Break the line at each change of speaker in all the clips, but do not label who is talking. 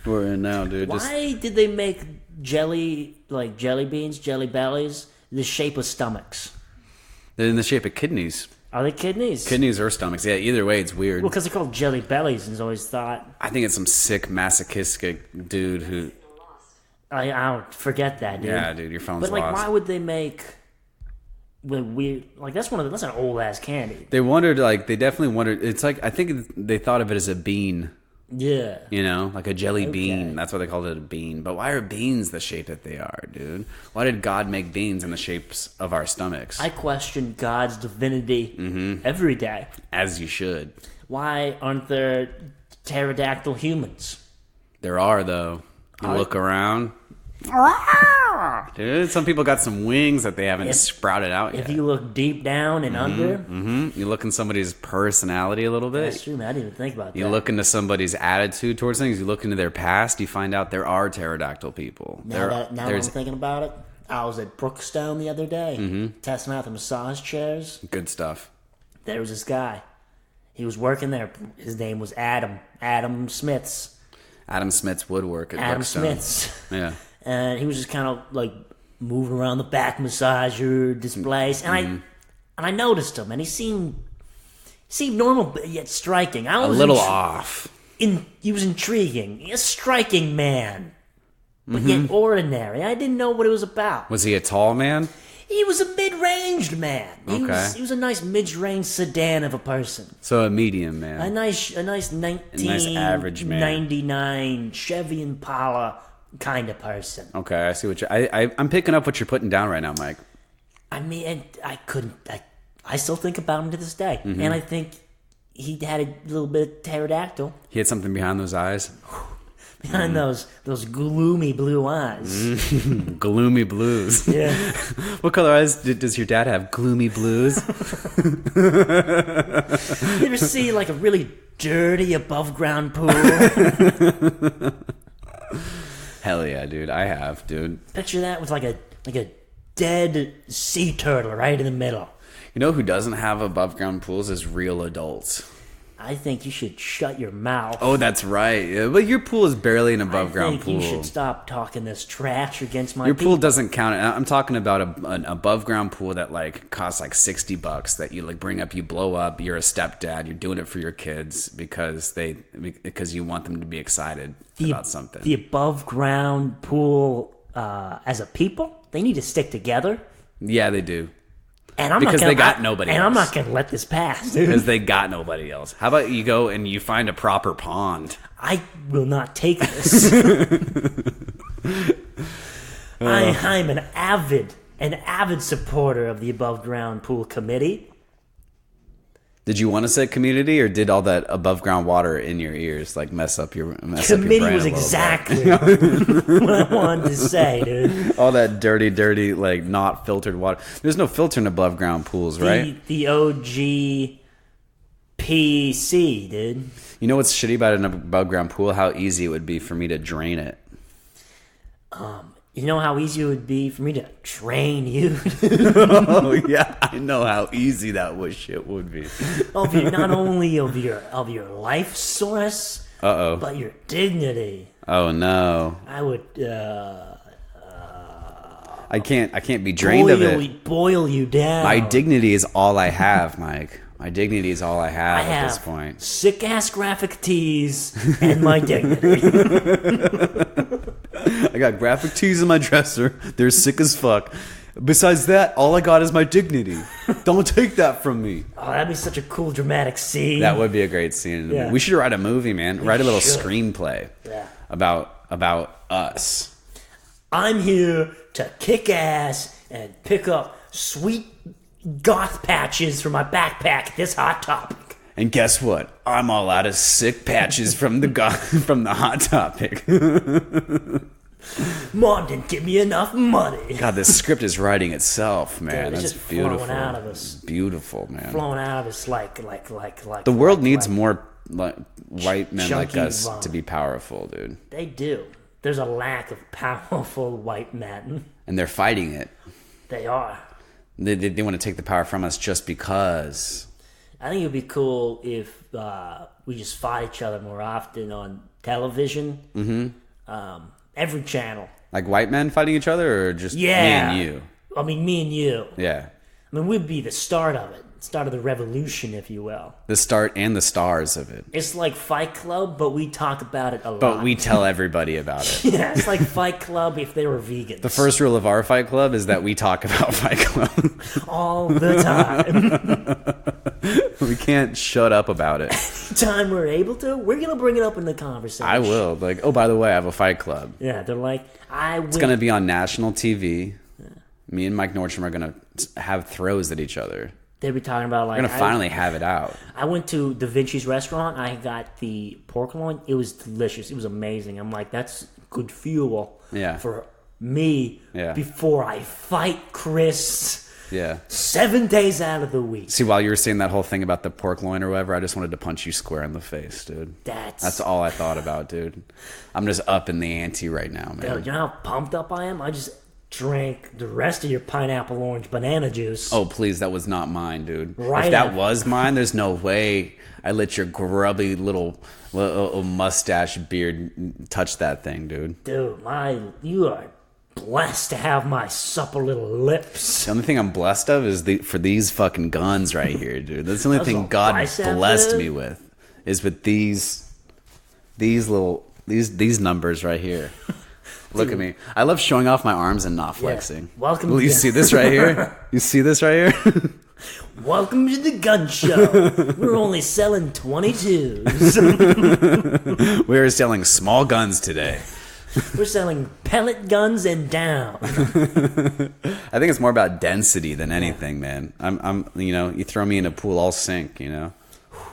we're in now, dude.
Why did they make jelly beans, jelly bellies, the shape of stomachs?
They're in the shape of kidneys.
Are they kidneys?
Kidneys or stomachs. Yeah, either way, it's weird.
Well, because they're called jelly bellies, and always thought.
I think it's some sick masochistic dude who.
I don't forget that, dude.
Yeah, dude, your phone's
But like,
lost.
why would they make the weird? Like, that's an old ass candy.
They wondered, like, they definitely wondered. It's like, I think they thought of it as a bean.
Yeah.
You know, like a jelly bean. That's why they called it a bean. But why are beans the shape that they are, dude? Why did God make beans in the shapes of our stomachs?
I question God's divinity every day.
As you should.
Why aren't there pterodactyl humans?
There are, though. You look around. Dude, some people got some wings that they haven't sprouted out yet.
If you look deep down and under,
You look in somebody's personality a little bit.
that's true, man. I didn't even think about that.
You look into somebody's attitude towards things. You look into their past. You find out there are pterodactyl people.
Now that I'm thinking about it, I was at Brookstone the other day, testing out the massage chairs.
good stuff.
There was this guy. He was working there. His name was Adam. Adam Smith's.
Adam Smith's woodwork at
Adam
Brookstone.
Smith's.
Yeah.
And he was just kind of like moving around the back massager displays, and I noticed him, and he seemed normal but yet striking.
A little off.
He was intriguing, a striking man, but yet ordinary. I didn't know what it was about.
Was he a tall man?
He was a mid-ranged man. He was a nice mid-range sedan of a person.
So a medium man.
A nice
average man.
1999 Chevy Impala kind of person.
Okay, I see what you're... I'm picking up what you're putting down right now, Mike.
I mean, I still think about him to this day. And I think he had a little bit of pterodactyl
He had something behind those eyes.
behind those gloomy blue eyes.
Gloomy blues.
Yeah.
What color eyes does your dad have? Gloomy blues?
You ever see like a really dirty above ground pool?
Hell yeah, dude. I have, dude.
Picture that with like a dead sea turtle right in the middle.
You know who doesn't have above ground pools is real adults.
I think you should shut your mouth.
Oh, that's right. Yeah, but your pool is barely an above ground pool.
I think you should stop talking this trash against my
Your
people.
pool doesn't count. I'm talking about an above ground pool that like costs like $60 that you like bring up, you blow up. You're a stepdad. You're doing it for your kids because you want them to be excited about something.
The above ground pool, as a people, they need to stick together.
Yeah, they do.
And I'm
because
not gonna,
they got nobody else.
And I'm not going to let this pass, dude.
Because they got nobody else. How about you go and you find a proper pond?
I will not take this. I'm an avid supporter of the above ground pool committee.
Did you want to say community, or did all that above ground water in your ears like mess up your brain?
Committee was exactly what I wanted to say, dude.
All that dirty, like not filtered water. There's no filter in above ground pools, right?
The OG PC, dude.
You know what's shitty about an above ground pool? How easy it would be for me to drain it.
You know how easy it would be for me to train you?
Oh yeah, I know how easy that shit would be.
Not only of your life source, but your dignity.
Oh no.
I would
I can't be drained of it.
Boil you down.
My dignity is all I have, Mike. My dignity is all I have at this point.
Sick ass graphic tees and my dignity.
I got graphic tees in my dresser. They're sick as fuck. Besides that, all I got is my dignity. Don't take that from me.
Oh, that'd be such a cool dramatic scene.
That would be a great scene.
Yeah.
We should write a movie, man. Write a little screenplay.
Yeah.
About us.
I'm here to kick ass and pick up sweet goth patches for my backpack. This hot topic.
And guess what? I'm all out of sick patches from the Hot Topic.
Mom didn't give me enough money.
God, this script is writing itself, man.
Dude, it's
That's
just
beautiful.
flowing out of us.
Beautiful, man.
Flowing out of us like
the world needs more like white men like
chunky
us
vomit.
to be powerful, dude.
They do. There's a lack of powerful white men.
And they're fighting it.
They are.
They want to take the power from us just because.
I think it would be cool if we just fought each other more often on television, every channel.
Like white men fighting each other, or just me
Yeah.
and you?
I mean, me and you.
Yeah.
I mean, we'd be the start of it. Start of the revolution, if you will.
The start and the stars of it.
It's like Fight Club, but we talk about it a lot.
But we tell everybody about it.
Yeah, it's like Fight Club if they were vegans.
The first rule of our Fight Club is that we talk about Fight Club.
all the time.
We can't shut up about it.
Time we're able to, we're gonna bring it up in the conversation.
I will. Like, oh, by the way, I have a Fight Club.
Yeah, they're like,
It's going to be on national TV. Me and Mike Nordstrom are going to have throws at each other.
They be talking about like
We're going to finally have it out.
I went to Da Vinci's restaurant. I got the pork loin. It was delicious. It was amazing. I'm like, that's good fuel
Yeah.
for me
Yeah.
before I fight Chris
Yeah.
7 days out of the week.
See, while you were saying that whole thing about the pork loin or whatever, I just wanted to punch you square in the face, dude. That's all I thought about, dude. I'm just up in the ante right now, man.
Dude, you know how pumped up I am? I just drank the rest of your pineapple orange banana juice.
Oh, please, that was not mine, dude.
Right
If that
up.
was mine, there's no way I let your grubby little mustache beard touch that thing, dude.
Dude, you are blessed to have my supple little lips.
The only thing I'm blessed of is for these fucking guns right here, dude. That's the only thing
little
God
bicep,
blessed
dude.
me with, is with these numbers right here. Look at me. I love showing off my arms and not flexing.
Welcome
Well,
to
you
the-
see this right here? You see this right here?
Welcome to the gun show. We're only selling 22s.
We're selling small guns today.
We're selling pellet guns and down.
I think it's more about density than anything, man. I'm you throw me in a pool, I'll sink,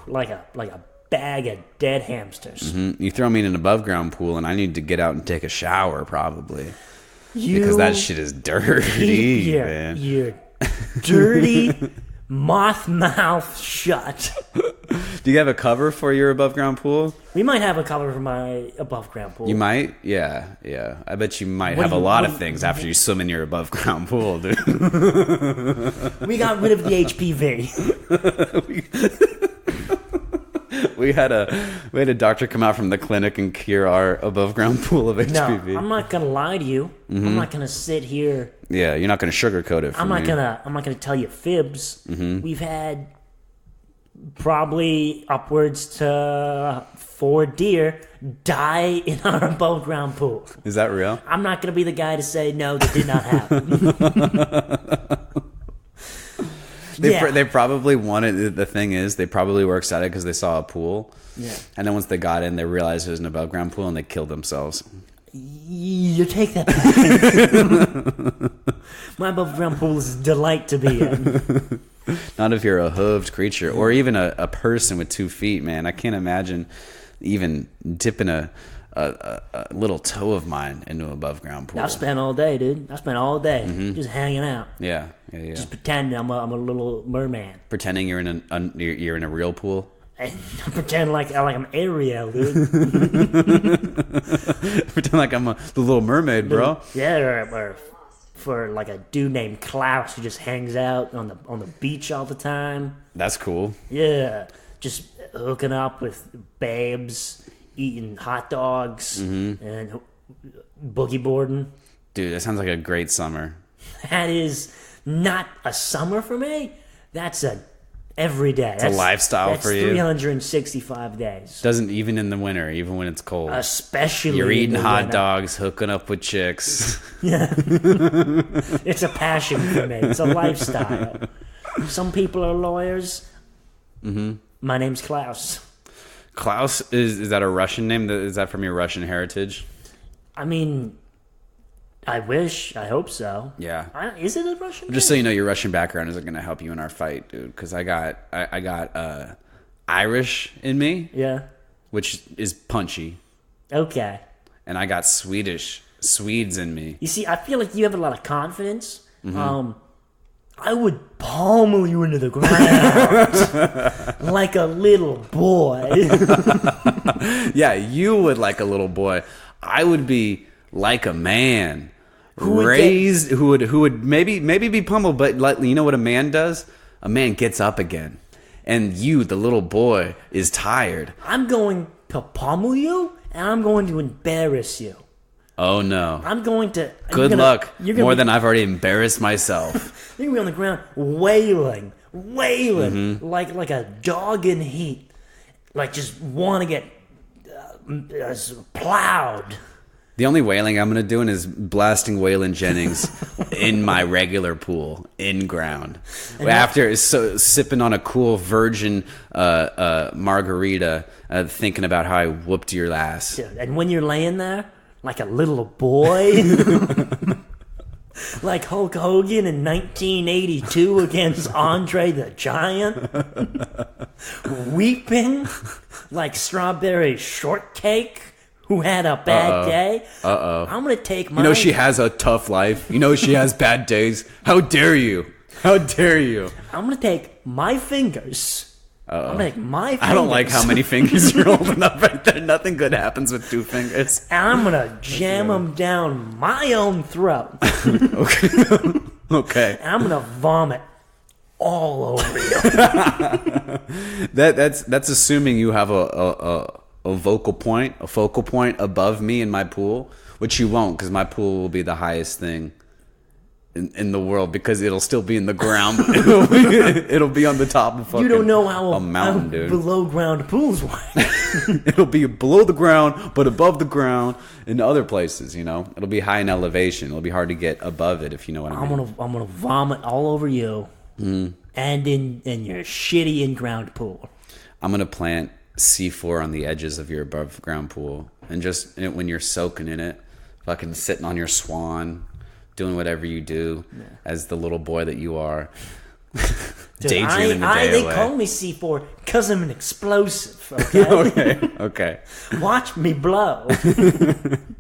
Like a bag of dead hamsters.
You throw me in an above ground pool and I need to get out and take a shower probably. Because that shit is dirty, man.
You're dirty, moth mouth shut.
Do you have a cover for your above ground pool?
We might have a cover for my above ground pool.
You might? Yeah. I bet you might
What
have
do
a
you-
lot
what
of
do you-
things after you swim in your above ground pool, dude.
We got rid of the HPV.
We had a doctor come out from the clinic and cure our above ground pool of
No,
HPV.
I'm not gonna lie to you. I'm not gonna sit here.
Yeah, you're not going to sugarcoat it for
I'm
me.
not gonna tell you fibs. We've had probably upwards to 4 deer die in our above ground pool.
Is that real?
I'm not gonna be the guy to say no, that did not happen.
They probably wanted. The thing is, they probably were excited because they saw a pool.
Yeah.
And then once they got in, they realized it was an above ground pool and they killed themselves.
You take that back. My above ground pool is a delight to be in.
Not if you're a hooved creature or even a person with 2 feet, man. I can't imagine even dipping a little toe of mine into an above ground pool.
I've spent all day, dude. I spent all day just hanging out,
Yeah.
just pretending I'm a little merman.
Pretending you're in you're in a real pool.
And I pretend like I'm Ariel, dude.
Pretend like I'm the Little Mermaid, bro.
Yeah, or for like a dude named Klaus who just hangs out on the beach all the time.
That's cool.
Yeah, just hooking up with babes, eating hot dogs, and boogie boarding.
Dude, that sounds like a great summer.
That is not a summer for me. That's a every day. It's
a lifestyle for you.
365 days,
Doesn't even in the winter, even when it's cold.
especially
You're
in
eating
the
hot
winter.
dogs, hooking up with chicks.
It's a passion for me. It's a lifestyle. Some people are lawyers. My name's Klaus.
Klaus, is that a Russian name? Is that from your Russian heritage?
I mean, I wish. I hope so.
Yeah.
Is it a Russian?
Just so you know, your Russian background isn't going to help you in our fight, dude. Because I got Irish in me,
Yeah.
which is punchy,
Okay.
and I got Swedes in me.
You see, I feel like you have a lot of confidence. I would pummel you into the ground like a little boy.
Yeah, you would like a little boy. I would be like a man, raised who would maybe be pummeled, but you know what a man does? A man gets up again, and you, the little boy, is tired.
I'm going to pummel you and I'm going to embarrass you.
Oh no.
I'm going to.
Good luck.
You're gonna
More
be,
than I've already embarrassed myself.
You're gonna be on the ground wailing, like a dog in heat, like just want to get plowed.
The only whaling I'm gonna do is blasting Waylon Jennings in my regular pool in ground. After sipping on a cool virgin margarita, thinking about how I whooped your ass.
And when you're laying there, like a little boy, like Hulk Hogan in 1982 against Andre the Giant, weeping like Strawberry Shortcake, who had a bad day. I'm gonna take my.
You know she has a tough life. You know she has bad days. How dare you? How dare you?
I'm gonna take my fingers. I'm gonna take my fingers.
I don't like how many fingers you're holding up right there. Nothing good happens with 2 fingers.
And I'm gonna jam them down my own throat.
Okay.
And I'm gonna vomit all over you.
That's assuming you have a focal point above me in my pool, which you won't, because my pool will be the highest thing in the world, because it'll still be in the ground. It'll be on the top of fucking
You don't know how
a mountain, dude.
Below ground pools work.
It'll be below the ground, but above the ground in other places. You know, it'll be high in elevation. It'll be hard to get above it, if you know what I mean.
I'm gonna vomit all over you, and in your shitty in ground pool.
I'm gonna plant C4 on the edges of your above ground pool, and when you're soaking in it, fucking sitting on your swan, doing whatever you do as the little boy that you are. Daydreaming the day away.
They call me C4 because I'm an explosive. Okay.
Okay.
Watch me blow.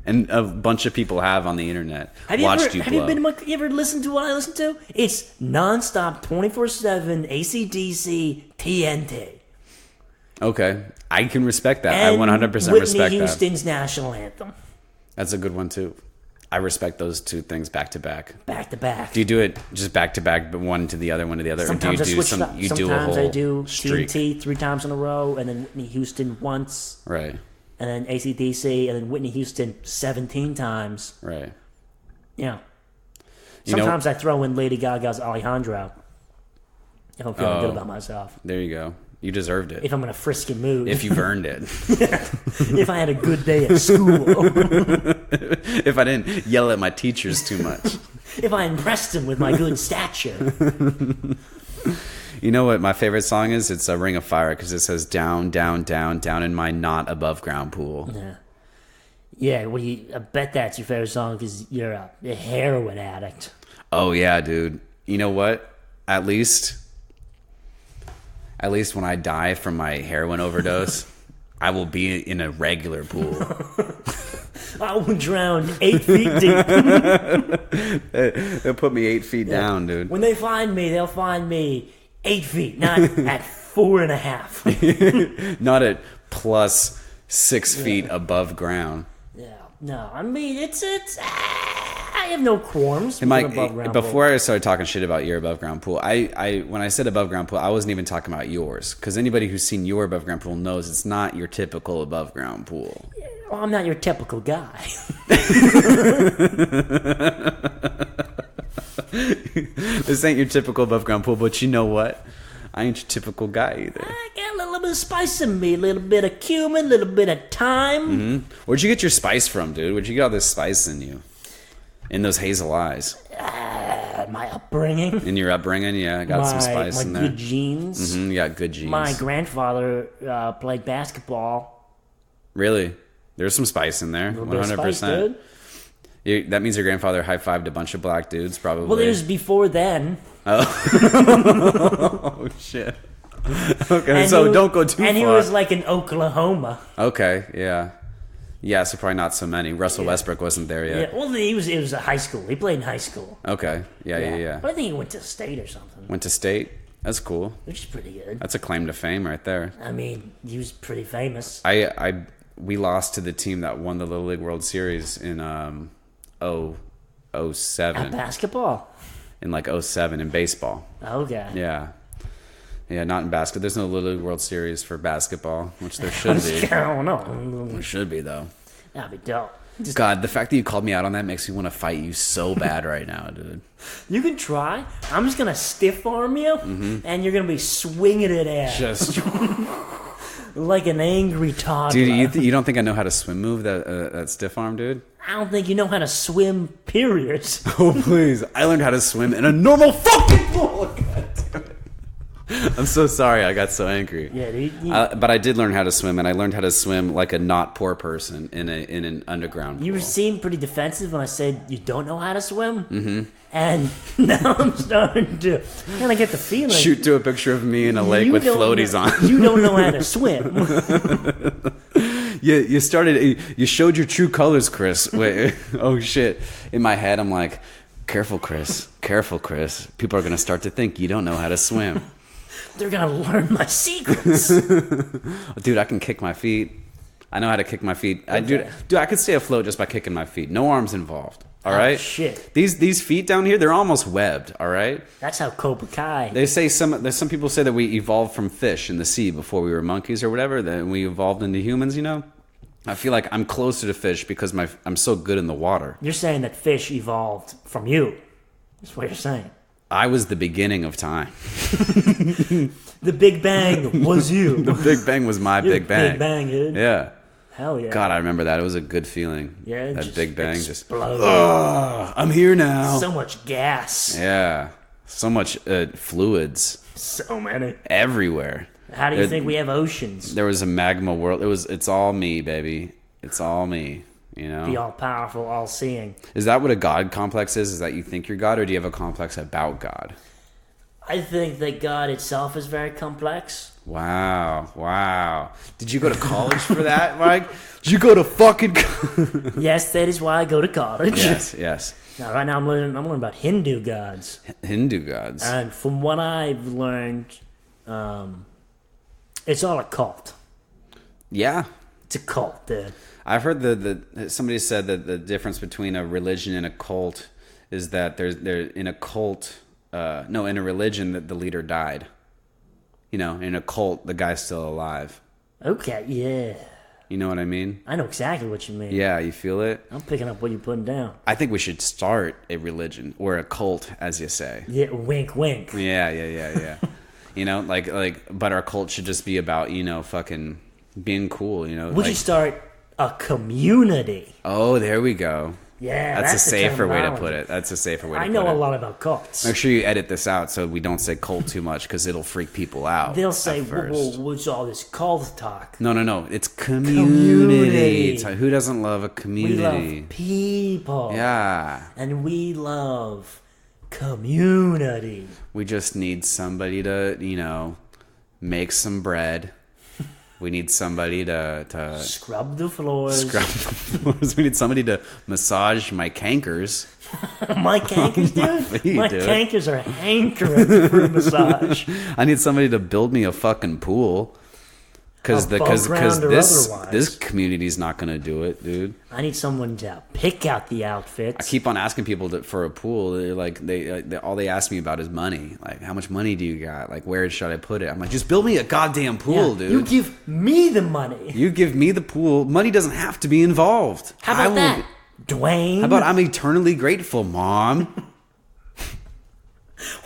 And a bunch of people have on the internet
Have
watched you blow.
you ever listened to what I listen to? It's nonstop, 24/7 AC/DC TNT.
Okay, I can respect that.
And
I 100%
Whitney
respect
Houston's national anthem.
That's a good one too. I respect those two things back to back.
Back to back.
Do you do it just back to back, but one to the other, one to the other,
Sometimes
or do you
I
do
switch it up.
You do a
Sometimes
whole
I do
streak?
TNT 3 times in a row, and then Whitney Houston once,
Right,
and then AC/DC, and then Whitney Houston 17 times.
right.
Yeah.
You know-
Sometimes I throw in Lady Gaga's Alejandro if I'm feeling good about myself.
There you go. You deserved it.
If I'm in a frisky mood.
If you've earned it.
If I had a good day at school.
If I didn't yell at my teachers too much.
If I impressed him with my good stature.
You know what my favorite song is? It's a Ring of Fire, because it says down, down, down, down in my not above ground pool.
Yeah. Yeah, well, I bet that's your favorite song because you're a heroin addict.
Oh yeah, dude. You know what? At least when I die from my heroin overdose, I will be in a regular pool.
I will drown 8 feet deep.
They'll put me 8 feet down, dude.
When they find me, they'll find me 8 feet, not at 4.5.
Not at plus 6 feet above ground.
Yeah, no, I mean it's. I have no qualms with above ground
Before
pool.
I started talking shit about your above ground pool, I when I said above ground pool, I wasn't even talking about yours, because anybody who's seen your above ground pool knows it's not your typical above ground pool.
Well, I'm not your typical guy.
This ain't your typical above ground pool, but you know what? I ain't your typical guy either.
I got a little bit of spice in me, a little bit of cumin, a little bit of thyme.
Where'd you get your spice from, dude? Where'd you get all this spice in you? In those hazel eyes.
My upbringing.
In your upbringing, yeah, got some spice
my
in there.
good genes.
You got good genes.
My grandfather played basketball.
Really? There's some spice in there. 100%.
Spice, dude.
That means your grandfather high-fived a bunch of black dudes, probably.
Well, it was before then.
Oh, shit. Okay, so don't go too far.
And he was like in Oklahoma.
Okay, yeah. Yeah, so probably not so many. Russell Westbrook wasn't there yet.
Yeah, well, it was a high school. He played in high school.
Okay, yeah.
But I think he went to state or something,
Went to state? That's cool.
which is pretty good.
That's a claim to fame right there.
I mean, he was pretty famous.
We lost to the team that won the Little League World Series in 07.
At basketball.
In like 07 in baseball.
Okay.
Yeah. Yeah, not in basketball. There's no Little League World Series for basketball, which there should be.
I don't know.
There should be, though.
That'd be dope.
God, the fact that you called me out on that makes me want to fight you so bad right now, dude.
You can try. I'm just gonna stiff arm you, and you're gonna be swinging it at
Just,
like an angry toddler.
dude, you don't think I know how to swim move that stiff arm, dude?
I don't think you know how to swim. Period.
Oh please! I learned how to swim in a normal fucking pool. God damn it. I'm so sorry. I got so angry.
Yeah, dude.
But I did learn how to swim, and I learned how to swim like a not poor person in an underground pool.
You seemed pretty defensive when I said you don't know how to swim. Mm-hmm. And now I'm starting to kind of get the feeling.
Shoot to a picture of me in a lake with floaties on.
You don't know how to swim.
You showed your true colors, Chris. Wait, oh shit. In my head, I'm like, careful, Chris. Careful, Chris. People are going to start to think you don't know how to swim.
They're going to learn my secrets.
Dude, I can kick my feet. I know how to kick my feet.
Okay.
Dude, I could stay afloat just by kicking my feet. No arms involved. All right?
Shit.
These feet down here, they're almost webbed, all right?
That's how Cobra Kai.
They say some people say that we evolved from fish in the sea before we were monkeys or whatever, then we evolved into humans, you know? I feel like I'm closer to fish because I'm so good in the water.
You're saying that fish evolved from you. That's what you're saying.
I was the beginning of time.
The Big Bang was you.
The Big Bang was my Big Bang.
Big Bang, dude.
Yeah.
Hell yeah.
God, I remember that. It was a good feeling.
Yeah.
That Big Bang
exploded.
just. Oh, I'm here now.
So much gas.
Yeah. So much fluids.
So many.
Everywhere.
How do you think we have oceans?
There was a magma world. It's all me, baby. It's all me. You know?
The all-powerful, all-seeing.
Is that what a God complex is? Is that you think you're God, or do you have a complex about God?
I think that God itself is very complex.
Wow. Did you go to college for that, Mike? Did you go to fucking...
Yes, that is why I go to college.
Yes.
Now, right now I'm learning about Hindu gods.
Hindu gods.
And from what I've learned, it's all a cult.
Yeah.
It's a cult, dude.
I've heard somebody said that the difference between a religion and a cult is that they're in a cult... in a religion that the leader died. You know, in a cult, the guy's still alive.
Okay, yeah.
You know what I mean?
I know exactly what you mean.
Yeah, you feel it?
I'm picking up what you're putting down.
I think we should start a religion, or a cult, as you say.
Yeah, wink, wink.
Yeah. You know, but our cult should just be about, you know, fucking being cool, you know?
We should start a community.
Oh, there we go.
Yeah,
that's a safer way to put it. That's a safer way to put it.
I know a lot about cults.
Make sure you edit this out so we don't say cult too much, because it'll freak people out.
They'll say, what's all this cult talk?
No. It's community. It's, who doesn't love a community?
We love people.
Yeah.
And we love community.
We just need somebody to, you know, make some bread. We need somebody to
scrub the floors.
We need somebody to massage my cankers.
My cankers, dude? My cankers are hankering for a massage.
I need somebody to build me a fucking pool. Because this community's not going to do it, dude.
I need someone to pick out the outfits.
I keep on asking people for a pool. They're like, they all they ask me about is money. Like, how much money do you got? Like, where should I put it? I'm like, just build me a goddamn pool, dude.
You give me the money.
You give me the pool. Money doesn't have to be involved.
How about that, Dwayne?
How about I'm eternally grateful, Mom?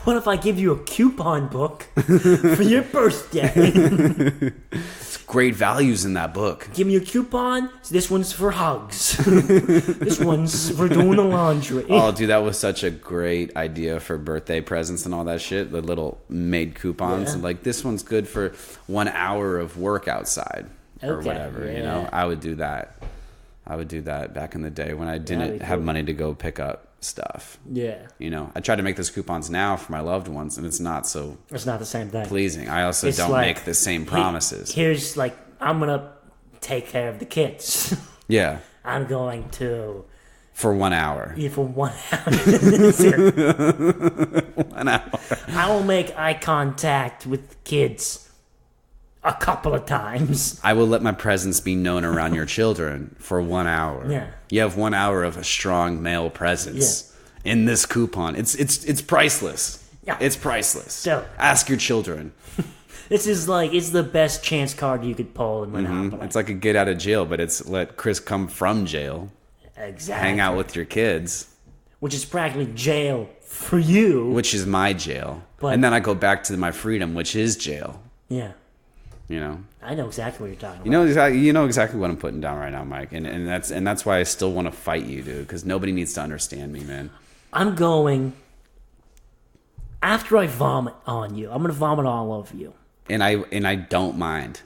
What if I give you a coupon book for your birthday?
Great values in that book.
Give me a coupon. This one's for hugs. This one's for doing the laundry.
Oh, dude, that was such a great idea for birthday presents and all that shit. The little made coupons. Yeah. Like, this one's good for 1 hour of work outside or whatever. Yeah. You know, I would do that. Back in the day when I didn't have money to go pick up stuff.
Yeah.
You know, I try to make those coupons now for my loved ones, and it's not
the same thing.
Pleasing. I also don't make the same promises.
Here's like, I'm gonna take care of the kids.
Yeah.
I'm going to
for 1 hour.
Yeah, for 1 hour.
1 hour.
I will make eye contact with kids a couple of times.
I will let my presence be known around your children for 1 hour.
Yeah.
You have 1 hour of a strong male presence in this coupon. It's priceless.
Yeah.
It's priceless.
So-
ask your children.
This is like, it's the best chance card you could pull in Monopoly.
It's like a get out of jail, but it's let Chris come from jail,
Exactly.
hang out with your kids,
Which is practically jail for you.
which is my jail,
But-
and then I go back to my freedom, which is jail.
Yeah.
You know.
I know exactly what you're talking about.
You know exactly what I'm putting down right now, Mike, and that's why I still want to fight you, dude, because nobody needs to understand me, man.
I'm going, after I vomit on you, I'm going to vomit all over you.
And I don't mind.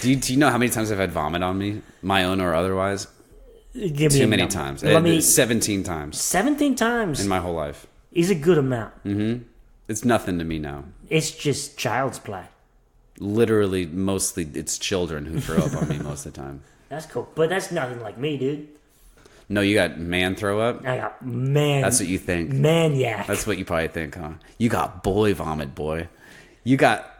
do you know how many times I've had vomit on me, my own or otherwise?
Give me
Too
a
many
number.
times.
Let me,
17 times
17 times
in my whole life.
is a good amount.
It's nothing to me now.
It's just child's play.
Literally, mostly it's children who throw up on me most of the time.
That's cool. But that's nothing like me, dude.
No, you got man throw up?
I got man.
That's what you think.
Maniac.
That's what you probably think, huh? You got boy vomit, boy. You got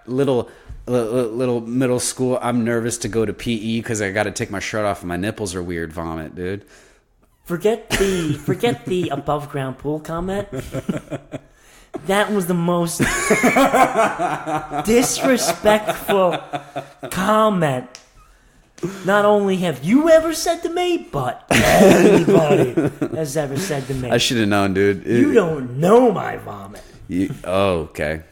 little middle school. I'm nervous to go to PE because I got to take my shirt off and my nipples are weird. Vomit, dude.
Forget the above ground pool comment. That was the most disrespectful comment. Not only have you ever said to me, but anybody has ever said to me.
I should have known, dude.
You don't know my vomit.
Oh, okay.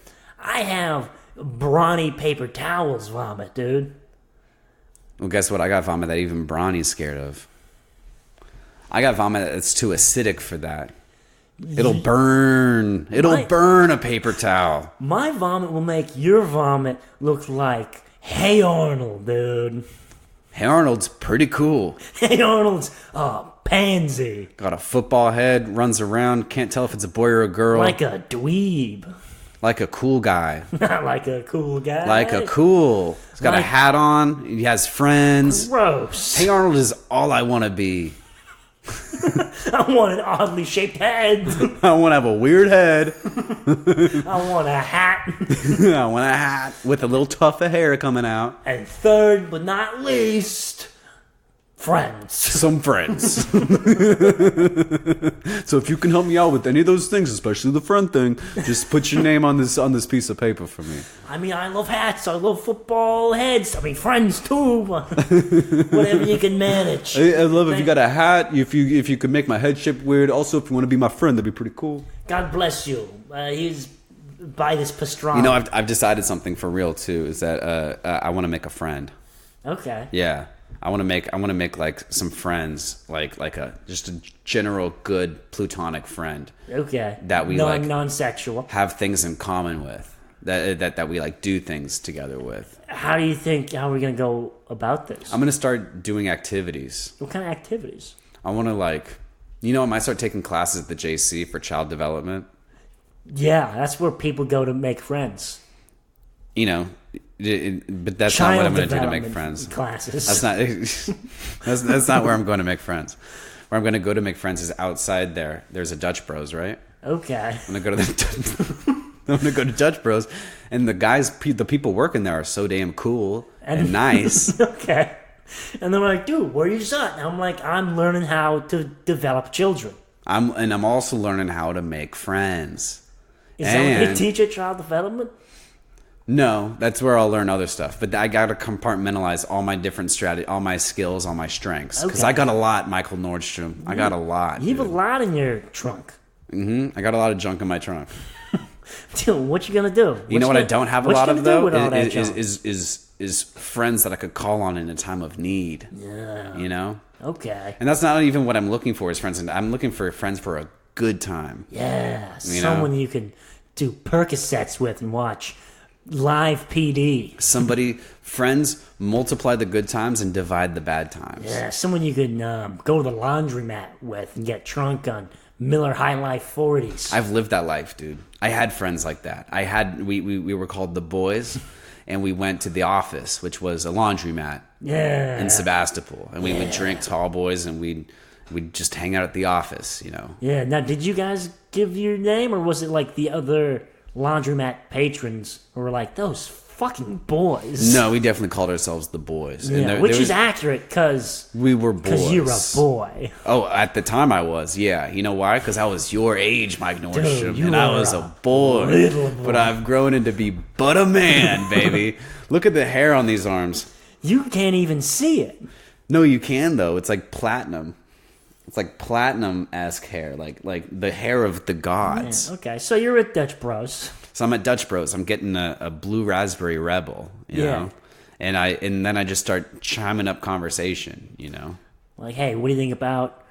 I have brawny paper towels vomit, dude.
Well, guess what? I got vomit that even Bronny's scared of. I got vomit that's too acidic for that. It'll burn. It'll burn a paper towel.
My vomit will make your vomit look like Hey Arnold, dude.
Hey Arnold's pretty cool.
Hey Arnold's pansy.
Got a football head, runs around, can't tell if it's a boy or a girl.
Like a dweeb.
Like a cool guy.
Not like a cool guy.
Like a cool. He's got a
Like-
hat on. He has friends.
Gross.
Hey Arnold is all I want to be.
I want an oddly shaped head.
I want to have a weird head.
I want a hat.
I want a hat with a little tuft of hair coming out.
And third but not least, friends.
Some friends. So if you can help me out with any of those things, especially the friend thing, just put your name on this piece of paper for me.
I mean, I love hats. I love football heads. I mean, friends too. Whatever you can manage.
I love if you got a hat. If you could make my head shape weird. Also, if you want to be my friend, that'd be pretty cool.
God bless you. He's by this pastrami.
You know, I've decided something for real too. Is that I want to make a friend.
Okay.
Yeah, I want to make like some friends, like just a general good platonic friend
Okay.
that we
non-sexual.
have things in common with. That we like do things together with.
How are we gonna go about this?
I'm gonna start doing activities.
What kind of activities?
I want to I might start taking classes at the JC for child development.
Yeah, that's where people go to make friends.
You know, but that's
Child
not what I'm going to do to make
development
friends.
classes.
That's not. that's not where I'm going to make friends. Where I'm going to go to make friends is outside there. There's a Dutch Bros, right?
Okay.
I'm going to go to I'm going to go to Dutch Bros, and the people working there are so damn cool and nice.
Okay. And they're like, dude, where are you at? And I'm like, I'm learning how to develop children.
I'm also learning how to make friends.
Is that what they teach at child development?
No, that's where I'll learn other stuff. But I got to compartmentalize all my different strategy, all my skills, all my strengths. Because
Okay.
I got a lot, Michael Nordstrom. I got a lot.
You have a
dude.
lot in your trunk.
I got a lot of junk in my trunk.
Dude, what you gonna do?
You know what I don't have a lot of though
Is
is friends that I could call on in a time of need.
yeah.
You know,
Okay.
and that's not even what I'm looking for. Is friends, and I'm looking for friends for a good time.
Yeah.
You
Someone
know?
you can do Percocets with and watch live PD.
Somebody, friends, multiply the good times and divide the bad times.
Yeah. Someone you can go to the laundromat with and get drunk on Miller High Life 40s.
I've lived that life, dude. I had friends like that. We were called the boys, and we went to the office, which was a laundromat
Yeah.
in Sebastopol, and we would drink tall boys, and we'd just hang out at the office, you know.
Yeah. Now, did you guys give your name, or was it like the other laundromat patrons who were like, those fucking boys.
No, we definitely called ourselves the boys.
Yeah,
And
which is accurate because
we were boys.
Because you're a boy.
Oh, at the time I was, yeah. You know why? Because I was your age, Mike Nordstrom,
you
and I
are
was
a
a boy.
little boy.
But I've grown into be but a man, baby. Look at the hair on these arms.
You can't even see it.
No, you can though. It's like platinum. It's like platinum-esque hair, like the hair of the gods.
Yeah, okay, so you're at Dutch Bros.
So I'm at Dutch Bros. I'm getting a blue raspberry rebel, you know, and then I just start chiming up conversation, you know.
Like, hey, what do you think about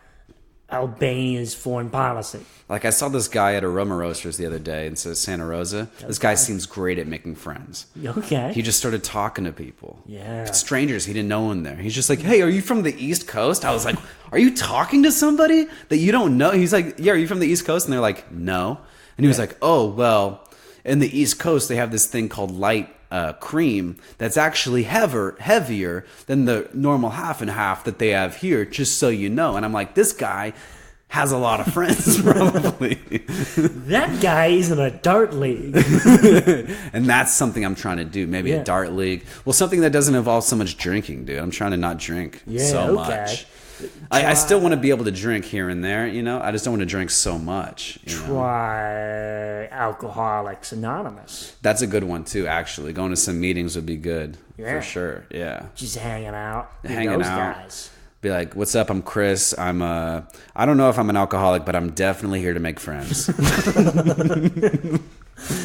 Albania's foreign policy?
Like I saw this guy at Aroma Roasters the other day in Santa Rosa. This guy seems great at making friends.
Okay.
He just started talking to people.
Yeah.
Strangers he didn't know in there. He's just like, hey, are you from the East Coast? I was like, are you talking to somebody that you don't know? He's like, yeah, are you from the East Coast? And they're like, no. And he was like, oh, well, in the East Coast, they have this thing called light cream that's actually heavier than the normal half and half that they have here, just so you know. And I'm like, this guy has a lot of friends, probably.
That guy is in a dart league.
And that's something I'm trying to do. Maybe a dart league. Well, something that doesn't involve so much drinking, dude. I'm trying to not drink so much. I still want to be able to drink here and there, you know? I just don't want to drink so much.
Try Alcoholics Anonymous.
That's a good one, too, actually. Going to some meetings would be good.
Yeah.
For sure, yeah.
Just hanging out.
Hanging
those
out.
guys.
Be like, what's up? I'm Chris. I don't know if I'm an alcoholic, but I'm definitely here to make friends.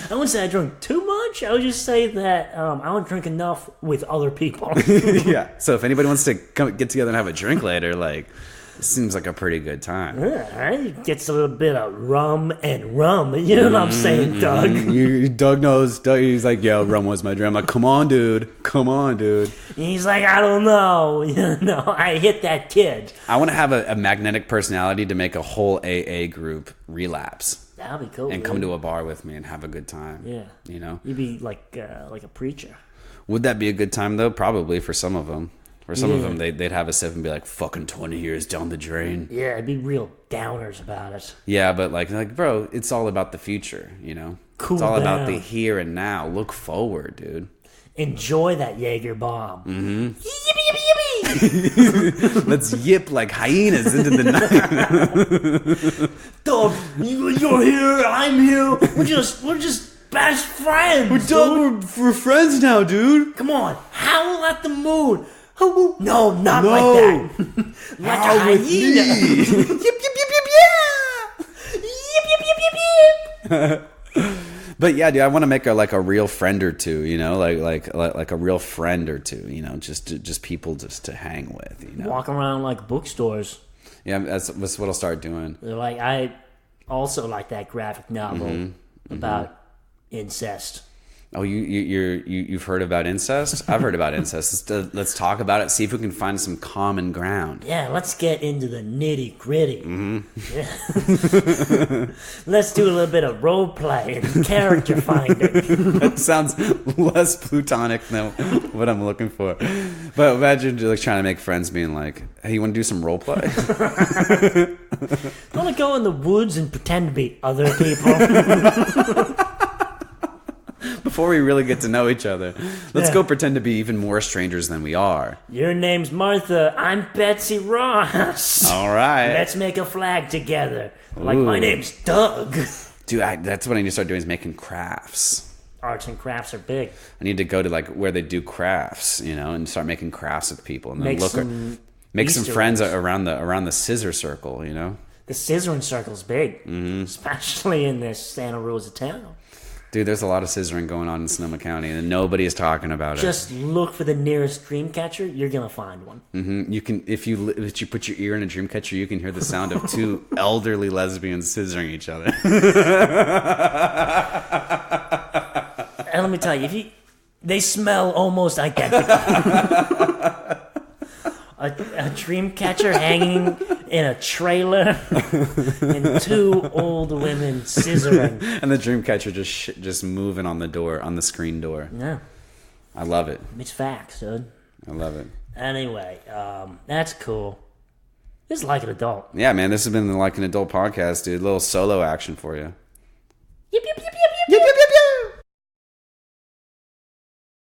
I wouldn't say I drink too much. I would just say that I don't drink enough with other people.
Yeah. So if anybody wants to come get together and have a drink later, like, it seems like a pretty good time.
Yeah, it gets a little bit of rum and rum. You know what I'm saying, Doug?
Doug knows. Doug, he's like, yeah, rum was my dream. I'm like, come on, dude.
And he's like, I don't know. You know, I hit that kid.
I want to have a magnetic personality to make a whole AA group relapse.
That'd be cool.
And come to a bar with me and have a good time.
Yeah.
You know?
You'd be like a preacher.
Would that be a good time, though? Probably for some of them. For some of them, they'd have a sip and be like, fucking 20 years down the drain.
Yeah, it'd be real downers about it.
Yeah, but like, bro, it's all about the future, you know?
Cool
it's all about
down.
the here and now. Look forward, dude.
Enjoy that Jaeger bomb.
Mm-hmm.
Yippee, yippee, yippee!
Let's yip like hyenas into the night.
Dog, you're here, I'm here. We're just best friends.
We're friends now, dude.
Come on, howl at the moon. No, not like that. Like a hyena.
Yip, yip, yip, yip, yeah.
Yip, yip, yip, yip, yip.
But yeah, dude, I want to make a real friend or two, you know, like a real friend or two, you know, just people just to hang with, you know.
Walk around like bookstores.
Yeah, that's what I'll start doing.
They're like, I also like that graphic novel about incest.
Oh, you've heard about incest? I've heard about incest. Let's talk about it. See if we can find some common ground.
Yeah, let's get into the nitty gritty.
Mm-hmm.
Yeah. Let's do a little bit of role play and character finding.
That sounds less plutonic than what I'm looking for. But imagine like trying to make friends, being like, "Hey, you want to do some role play?
I want to go in the woods and pretend to be other people."
Before we really get to know each other, let's go pretend to be even more strangers than we are.
Your name's Martha. I'm Betsy Ross.
All right.
Let's make a flag together. Like, my name's Doug.
Dude, that's what I need to start doing is making crafts.
Arts and crafts are big.
I need to go to like where they do crafts, you know, and start making crafts with people, and then make some friends around the scissor circle, you know.
The scissoring circle's big, especially in this Santa Rosa town.
Dude, there's a lot of scissoring going on in Sonoma County, and nobody is talking about it.
Just look for the nearest dream catcher. You're gonna find one.
Mm-hmm. You can, if you put your ear in a dream catcher, you can hear the sound of two elderly lesbians scissoring each other.
And let me tell you, they smell almost identical. A dream catcher hanging in a trailer, and two old women scissoring.
And the dream catcher just moving on the screen door.
Yeah,
I love it.
it's facts, dude.
I love it.
Anyway, that's cool. This is Like an Adult.
Yeah, man, this has been the Like an Adult podcast, dude. A little solo action for you.
Yip, yip,